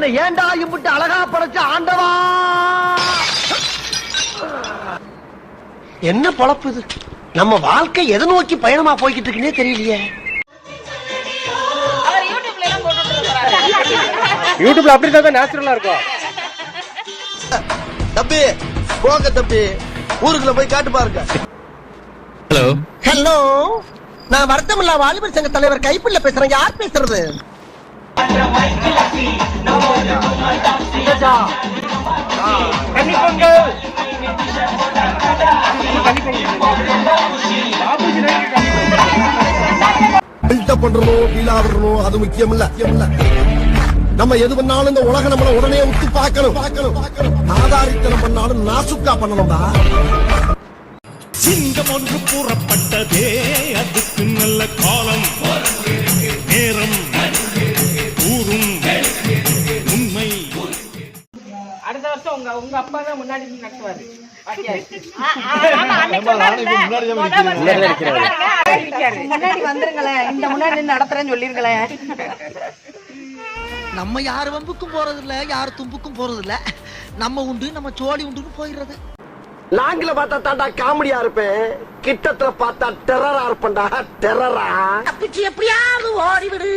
என்ன ஏண்டா இம்புட்டு அழகா படைச்ச ஆண்டவா. என்ன பொழப்பு இது? நம்ம வாழ்க்கை எதை நோக்கி பயணமா போய்கிட்டு இருக்குன்னே தெரியலையே. யூடியூப்ல அப்படிதான் நேச்சுரலா இருக்கும். தம்பி போங்க தம்பி, ஊருக்குள்ள போய் காட்டு பாருங்க. ஹலோ ஹலோ, நான் வருத்தமில்லா வாலிபர் சங்க தலைவர் கைப்புள்ள பேசுறேன். யார் பேசுறது? பண்றணும் பீலா வரணும், அது முக்கியம் இல்ல. நம்ம எது பண்ணாலும் இந்த உலக நம்மள உடனே உத்து பார்க்கணும். ஆதாரித்தனம் பண்ணாலும் நாசுக்கா பண்ணணும்டா. சிங்கம் ஒன்று கூறப்பட்டதே, அதுக்கு நல்ல காலம் நேரம் கூறும் உண்மை. அடுத்த வருஷம் உங்க அப்பா தான் முன்னாடி நடத்துவாரு. முன்னாடி வந்துருங்களேன், இந்த முன்னாடி நடத்துறேன்னு சொல்லிருங்களேன். நம்ம யாரு வம்புக்கும் போறது இல்ல, யாரு தும்புக்கும் போறது இல்ல. நம்ம உண்டு, நம்ம சோழி உண்டுன்னு போயிடுறது. லாங்கில பார்த்தா தாண்டா காமெடியா இருப்பேன், கிட்டத்துல பார்த்தா டெரரா இருப்பேன்டா. டெரரா தப்பிச்சு எப்படியாவது ஓடிவிடு,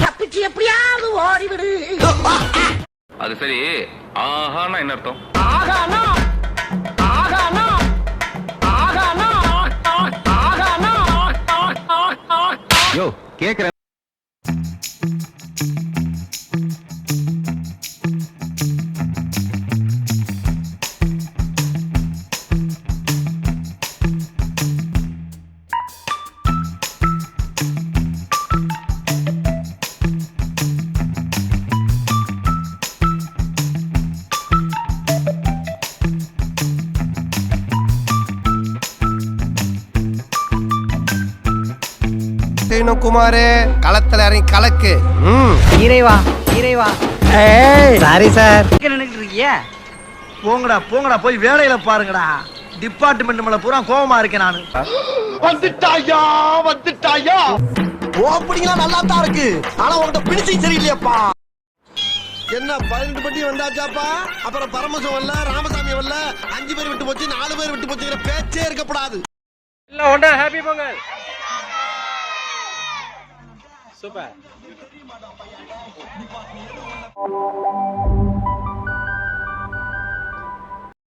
தப்பிச்சு எப்படியாவது ஓடிவிடு. அது சரி, ஆஹானா என்ன அர்த்தம்? ஆகானா ஆகானா ஆகானா ஆகானா. யோ கேக்குறேன். குமாரே, களத்துல இறங்கி கலக்கு. இறைவா இறைவா. Sorry sir. போங்கடா போங்கடா, போய் வேலையில பாருங்கடா. டிபார்ட்மெண்ட் மேல பூரா கோவமா இருக்கேன் நானு. வந்துட்டாயா வந்துட்டாயா. ஓப்பனிங்களா நல்லா தான் இருக்கு, ஆனா உங்கள்கிட்ட பிடிச்சி சரியில்லையாப்பா. என்ன 12 பட்டி வந்தாச்சாப்பா? அப்புறம் பரமசம் வரல, ராமசாமி வரல, 5 பேர் விட்டு போச்சு, 4 பேர் விட்டு போச்சுங்கிற பேச்சே இருக்கப்படாது. இல்ல ஒண்ணா ஹாப்பி பொங்கல். சூப்பர்.